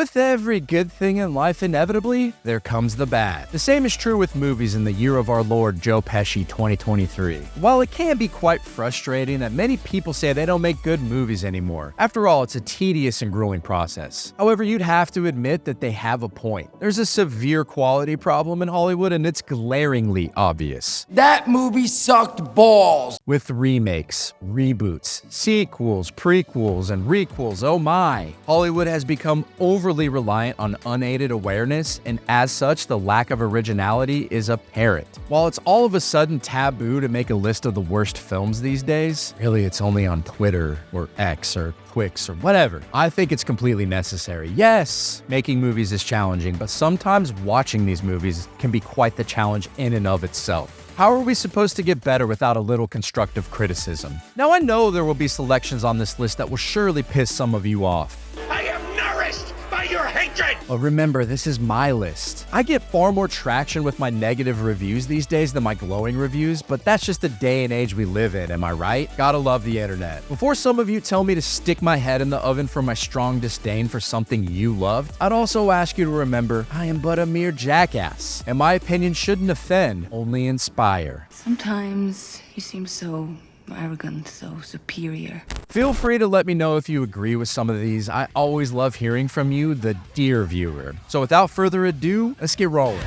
with every good thing in life, inevitably, there comes the bad. The same is true with movies in the year of our Lord Joe Pesci 2023. While it can be quite frustrating that many people say they don't make good movies anymore. After all, it's a tedious and grueling process. However, you'd have to admit that they have a point. There's a severe quality problem in Hollywood, and it's glaringly obvious. That movie sucked balls. With remakes, reboots, sequels, prequels, and requels, oh my. Hollywood has become overly reliant on unaided awareness, and as such, the lack of originality is apparent. While it's all of a sudden taboo to make a list of the worst films these days, really it's only on Twitter or X or Twix or whatever. I think it's completely necessary. Yes, making movies is challenging, but sometimes watching these movies can be quite the challenge in and of itself. How are we supposed to get better without a little constructive criticism? Now, I know there will be selections on this list that will surely piss some of you off. I am nourished by your hatred! But remember, this is my list. I get far more traction with my negative reviews these days than my glowing reviews, but that's just the day and age we live in, am I right? Gotta love the internet. Before some of you tell me to stick my head in the oven for my strong disdain for something you loved, I'd also ask you to remember, I am but a mere jackass, and my opinion shouldn't offend, only inspire. Sometimes you seem so arrogant, so superior. Feel free to let me know if you agree with some of these. I always love hearing from you, the dear viewer. So without further ado, let's get rolling.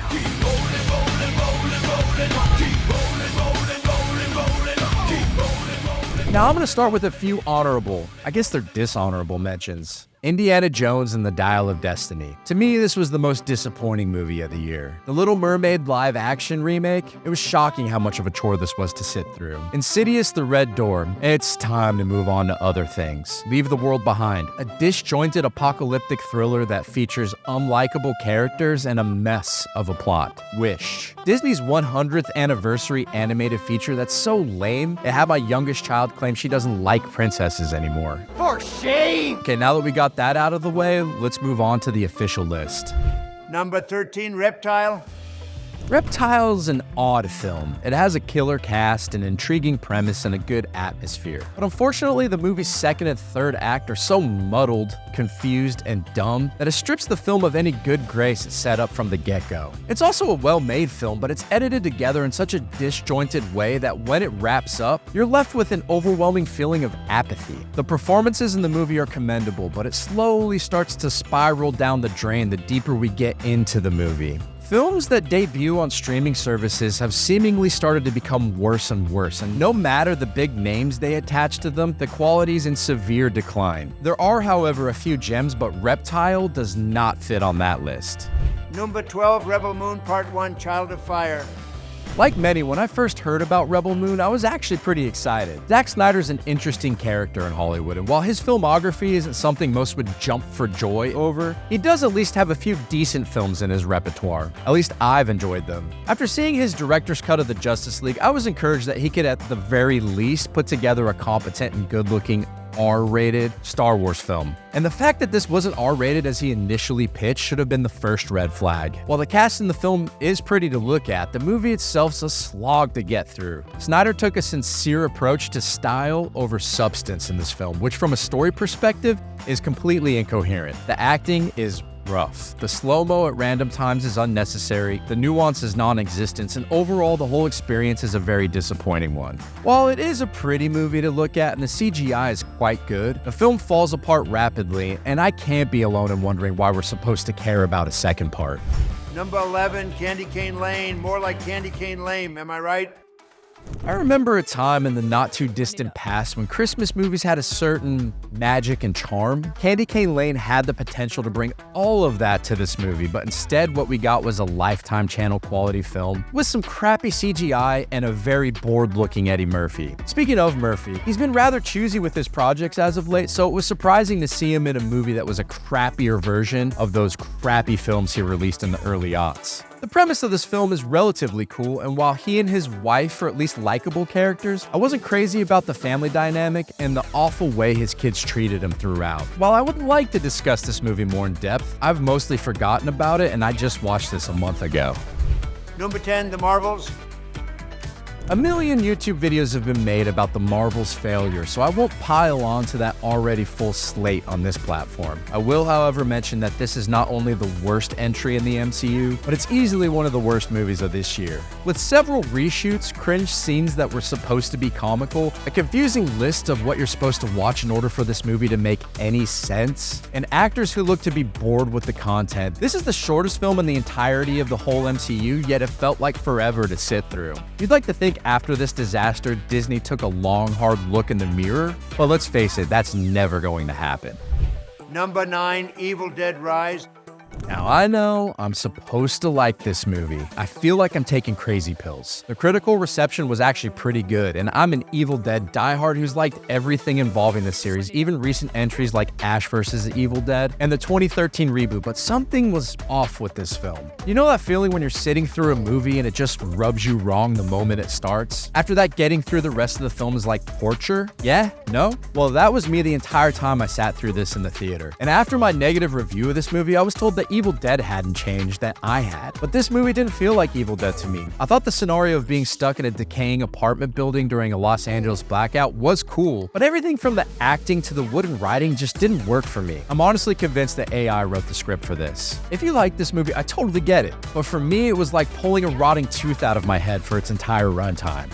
Now I'm going to start with a few honorable, I guess they're dishonorable mentions. Indiana Jones and the Dial of Destiny. To me, this was the most disappointing movie of the year. The Little Mermaid live-action remake, it was shocking how much of a chore this was to sit through. Insidious: The Red Door, it's time to move on to other things. Leave the World Behind, a disjointed apocalyptic thriller that features unlikable characters and a mess of a plot. Wish. Disney's 100th anniversary animated feature that's so lame, it had my youngest child claim she doesn't like princesses anymore. For shame! Okay, now that we got that out of the way, let's move on to the official list. Number 13, Reptile. Reptile's an odd film. It has a killer cast, an intriguing premise, and a good atmosphere. But unfortunately, the movie's second and third act are so muddled, confused, and dumb that it strips the film of any good grace it set up from the get-go. It's also a well-made film, but it's edited together in such a disjointed way that when it wraps up, you're left with an overwhelming feeling of apathy. The performances in the movie are commendable, but it slowly starts to spiral down the drain the deeper we get into the movie. Films that debut on streaming services have seemingly started to become worse and worse, and no matter the big names they attach to them, the quality's in severe decline. There are, however, a few gems, but Reptile does not fit on that list. Number 12, Rebel Moon Part 1, Child of Fire. Like many, when I first heard about Rebel Moon, I was actually pretty excited. Zack Snyder's an interesting character in Hollywood, and while his filmography isn't something most would jump for joy over, he does at least have a few decent films in his repertoire. At least I've enjoyed them. After seeing his director's cut of the Justice League, I was encouraged that he could at the very least put together a competent and good-looking R-rated Star Wars film. And the fact that this wasn't R-rated as he initially pitched should have been the first red flag. While the cast in the film is pretty to look at, the movie itself's a slog to get through. Snyder took a sincere approach to style over substance in this film, which from a story perspective is completely incoherent. The acting is rough. The slow-mo at random times is unnecessary, the nuance is non-existent, and overall the whole experience is a very disappointing one. While it is a pretty movie to look at and the CGI is quite good, the film falls apart rapidly, and I can't be alone in wondering why we're supposed to care about a second part. Number 11, Candy Cane Lane. More like Candy Cane Lame, am I right? I remember a time in the not-too-distant past when Christmas movies had a certain magic and charm. Candy Cane Lane had the potential to bring all of that to this movie, but instead what we got was a Lifetime Channel quality film with some crappy CGI and a very bored-looking Eddie Murphy. Speaking of Murphy, he's been rather choosy with his projects as of late, so it was surprising to see him in a movie that was a crappier version of those crappy films he released in the early aughts. The premise of this film is relatively cool, and while he and his wife are at least likable characters, I wasn't crazy about the family dynamic and the awful way his kids treated him throughout. While I would like to discuss this movie more in depth, I've mostly forgotten about it, and I just watched this a month ago. Number 10, The Marvels. A million YouTube videos have been made about the Marvel's failure, so I won't pile on to that already full slate on this platform. I will, however, mention that this is not only the worst entry in the MCU, but it's easily one of the worst movies of this year. With several reshoots, cringe scenes that were supposed to be comical, a confusing list of what you're supposed to watch in order for this movie to make any sense, and actors who look to be bored with the content, this is the shortest film in the entirety of the whole MCU, yet it felt like forever to sit through. You'd like to think after this disaster, Disney took a long, hard look in the mirror, but let's face it, that's never going to happen. Number 9, Evil Dead Rise. Now, I know I'm supposed to like this movie. I feel like I'm taking crazy pills. The critical reception was actually pretty good, and I'm an Evil Dead diehard who's liked everything involving the series, even recent entries like Ash vs. Evil Dead and the 2013 reboot, but something was off with this film. You know that feeling when you're sitting through a movie and it just rubs you wrong the moment it starts? After that, getting through the rest of the film is like torture? Yeah? No? Well, that was me the entire time I sat through this in the theater. And after my negative review of this movie, I was told that Evil Dead hadn't changed, that I had. But this movie didn't feel like Evil Dead to me. I thought the scenario of being stuck in a decaying apartment building during a Los Angeles blackout was cool, but everything from the acting to the wooden writing just didn't work for me. I'm honestly convinced that AI wrote the script for this. If you like this movie, I totally get it, but for me, it was like pulling a rotting tooth out of my head for its entire runtime.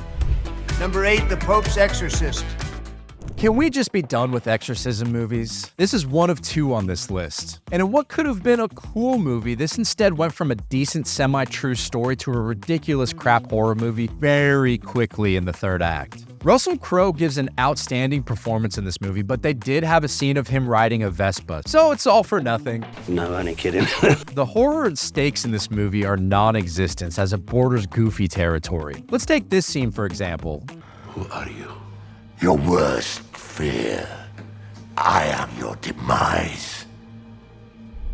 Number 8, The Pope's Exorcist. Can we just be done with exorcism movies? This is one of 2 on this list. And in what could have been a cool movie, this instead went from a decent semi-true story to a ridiculous crap horror movie very quickly in the 3rd act. Russell Crowe gives an outstanding performance in this movie, but they did have a scene of him riding a Vespa, so it's all for nothing. No, only kidding. The horror and stakes in this movie are non-existent as it borders goofy territory. Let's take this scene for example. Who are you? Your worst fear. I am your demise.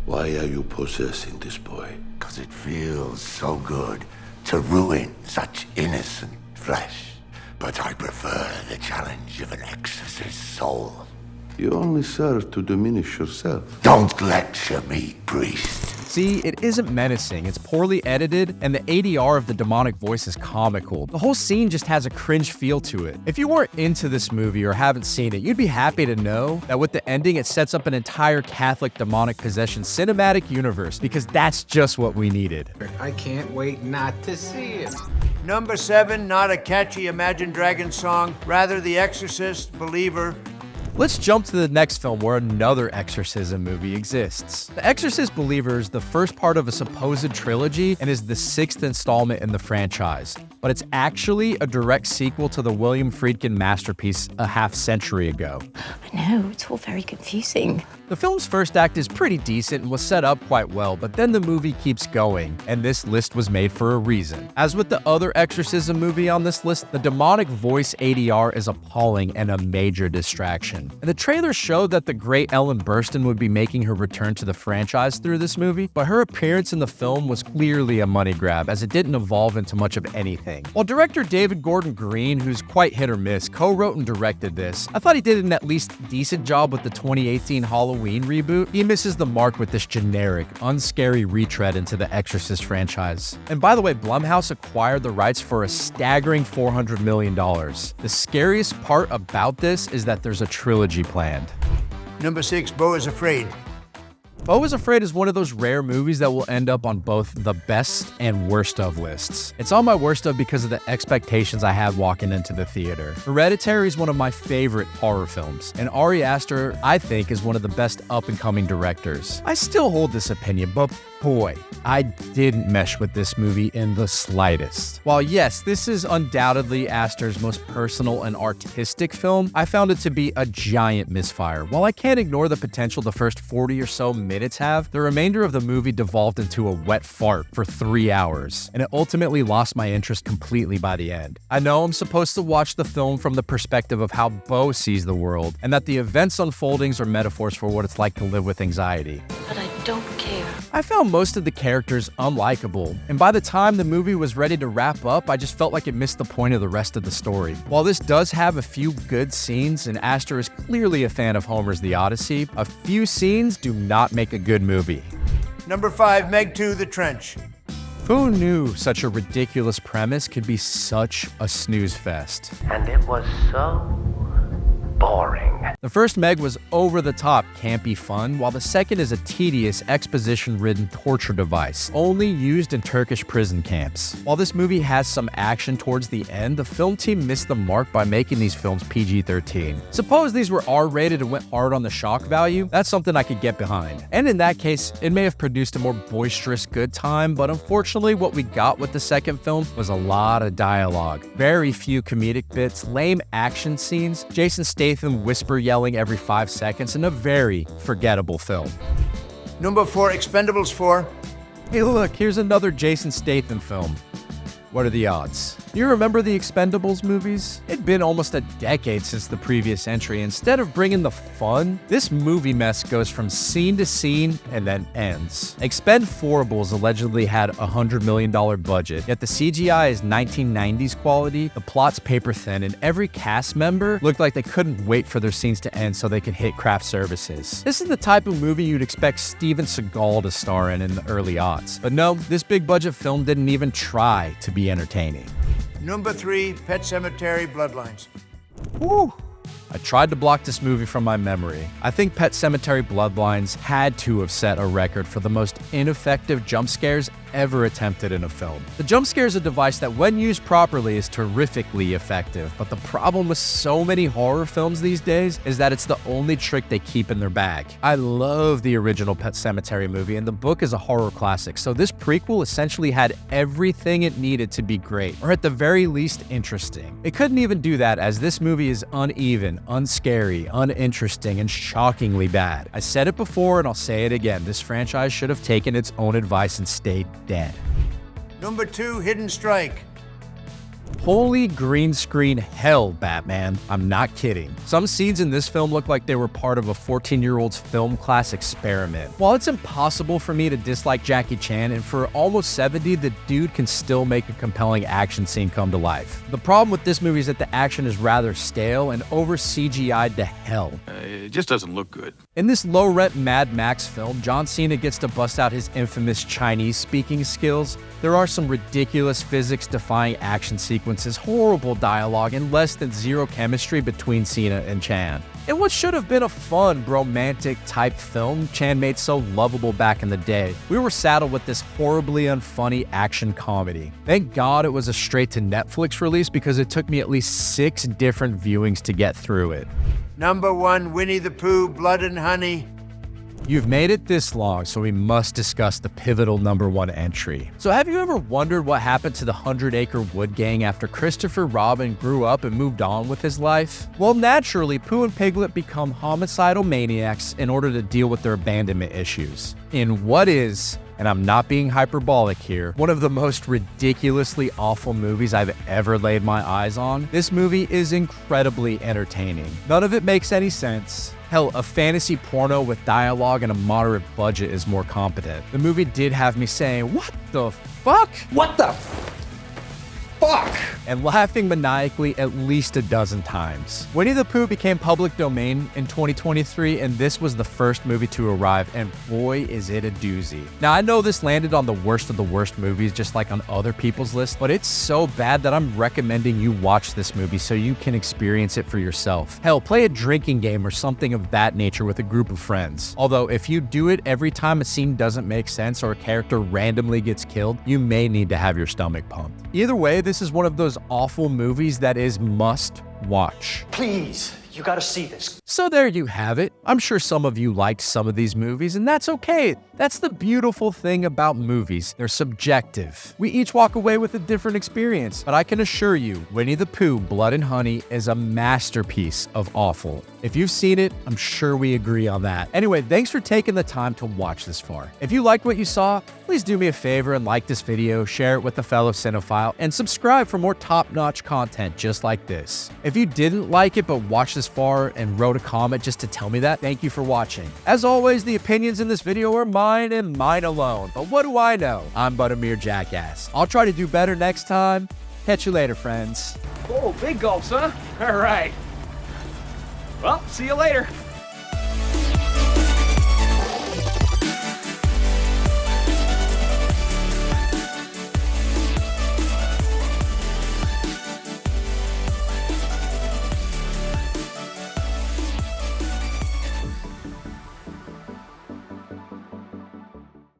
Why are you possessing this boy? 'Cause it feels so good to ruin such innocent flesh. But I prefer the challenge of an exorcist's soul. You only serve to diminish yourself. Don't lecture me, priest. See, it isn't menacing, it's poorly edited, and the ADR of the demonic voice is comical. The whole scene just has a cringe feel to it. If you weren't into this movie or haven't seen it, you'd be happy to know that with the ending, it sets up an entire Catholic demonic possession cinematic universe, because that's just what we needed. I can't wait not to see it. Number 7, not a catchy Imagine Dragons song, rather The Exorcist, Believer. Let's jump to the next film where another exorcism movie exists. The Exorcist Believer is the first part of a supposed trilogy and is the 6th installment in the franchise, but it's actually a direct sequel to the William Friedkin masterpiece a half-century ago. I know, it's all very confusing. The film's first act is pretty decent and was set up quite well, but then the movie keeps going, and this list was made for a reason. As with the other exorcism movie on this list, the demonic voice ADR is appalling and a major distraction. And the trailer showed that the great Ellen Burstyn would be making her return to the franchise through this movie, but her appearance in the film was clearly a money grab as it didn't evolve into much of anything. While director David Gordon Green, who's quite hit or miss, co-wrote and directed this, I thought he did an at least decent job with the 2018 Halloween reboot. He misses the mark with this generic, unscary retread into the Exorcist franchise. And by the way, Blumhouse acquired the rights for a staggering $400 million. The scariest part about this is that there's a trilogy planned. Number 6, Beau is Afraid. Beau is Afraid is one of those rare movies that will end up on both the best and worst of lists. It's on my worst of because of the expectations I had walking into the theater. Hereditary is one of my favorite horror films, and Ari Aster, I think, is one of the best up-and-coming directors. I still hold this opinion, but boy, I didn't mesh with this movie in the slightest. While yes, this is undoubtedly Aster's most personal and artistic film, I found it to be a giant misfire. While I can't ignore the potential the first 40 or so minutes have, the remainder of the movie devolved into a wet fart for 3 hours, and it ultimately lost my interest completely by the end. I know I'm supposed to watch the film from the perspective of how Beau sees the world, and that the events unfoldings are metaphors for what it's like to live with anxiety. But I don't care. I found most of the characters unlikable, and by the time the movie was ready to wrap up, I just felt like it missed the point of the rest of the story. While this does have a few good scenes, and Aster is clearly a fan of Homer's The Odyssey, a few scenes do not make a good movie. Number 5, Meg 2, The Trench. Who knew such a ridiculous premise could be such a snooze fest? And it was so boring. The first Meg was over-the-top campy fun, while the second is a tedious, exposition-ridden torture device, only used in Turkish prison camps. While this movie has some action towards the end, the film team missed the mark by making these films PG-13. Suppose these were R-rated and went hard on the shock value, that's something I could get behind. And in that case, it may have produced a more boisterous good time, but unfortunately what we got with the second film was a lot of dialogue, very few comedic bits, lame action scenes, Jason Statham whisper yelling every 5 seconds, and a very forgettable film. Number 4, Expendables 4. Hey look, here's another Jason Statham film. What are the odds? You remember the Expendables movies? It'd been almost a decade since the previous entry. Instead of bringing the fun, this movie mess goes from scene to scene and then ends. Expendables allegedly had a $100 million budget, yet the CGI is 1990s quality, the plot's paper thin, and every cast member looked like they couldn't wait for their scenes to end so they could hit craft services. This is the type of movie you'd expect Steven Seagal to star in the early aughts. But no, this big budget film didn't even try to be entertaining. Number 3, Pet Sematary Bloodlines. Woo! I tried to block this movie from my memory. I think Pet Sematary Bloodlines had to have set a record for the most ineffective jump scares ever attempted in a film. The jump scare is a device that when used properly is terrifically effective, but the problem with so many horror films these days is that it's the only trick they keep in their bag. I love the original Pet Sematary movie, and the book is a horror classic, so this prequel essentially had everything it needed to be great, or at the very least interesting. It couldn't even do that, as this movie is uneven, unscary, uninteresting, and shockingly bad. I said it before and I'll say it again, this franchise should have taken its own advice and stayed dead. Number 2, Hidden Strike. Holy green screen hell, Batman. I'm not kidding. Some scenes in this film look like they were part of a 14-year-old's film class experiment. While it's impossible for me to dislike Jackie Chan, and for almost 70, the dude can still make a compelling action scene come to life. The problem with this movie is that the action is rather stale and over CGI'd to hell. It just doesn't look good. In this low-rent Mad Max film, John Cena gets to bust out his infamous Chinese-speaking skills. There are some ridiculous physics-defying action sequences, horrible dialogue, and less than zero chemistry between Cena and Chan. In what should have been a fun, romantic-type film Chan made so lovable back in the day, we were saddled with this horribly unfunny action comedy. Thank God it was a straight-to-Netflix release, because it took me at least 6 different viewings to get through it. Number 1, Winnie the Pooh, Blood and Honey. You've made it this long, so we must discuss the pivotal number 1 entry. So have you ever wondered what happened to the 100 Acre Wood Gang after Christopher Robin grew up and moved on with his life? Well, naturally, Pooh and Piglet become homicidal maniacs in order to deal with their abandonment issues. In what is, and I'm not being hyperbolic here, one of the most ridiculously awful movies I've ever laid my eyes on, this movie is incredibly entertaining. None of it makes any sense. Hell, a fantasy porno with dialogue and a moderate budget is more competent. The movie did have me saying, "What the fuck? What the fuck?" and laughing maniacally at least a dozen times. Winnie the Pooh became public domain in 2023, and this was the first movie to arrive, and boy is it a doozy. Now, I know this landed on the worst of the worst movies, just like on other people's lists, but it's so bad that I'm recommending you watch this movie so you can experience it for yourself. Hell, play a drinking game or something of that nature with a group of friends. Although, if you do it every time a scene doesn't make sense or a character randomly gets killed, you may need to have your stomach pumped. Either way, this is one of those awful movies that is must watch. Please, you gotta see this. So there you have it. I'm sure some of you liked some of these movies, and that's okay. That's the beautiful thing about movies. They're subjective. We each walk away with a different experience, but I can assure you, Winnie the Pooh, Blood and Honey is a masterpiece of awful. If you've seen it, I'm sure we agree on that. Anyway, thanks for taking the time to watch this far. If you liked what you saw, please do me a favor and like this video, share it with a fellow cinephile, and subscribe for more top-notch content just like this. If you didn't like it but watched this far and wrote a comment just to tell me that, thank you for watching. As always, the opinions in this video are mine and mine alone, but what do I know? I'm but a mere jackass. I'll try to do better next time. Catch you later, friends. Oh, big gulps, huh? All right. Well, see you later.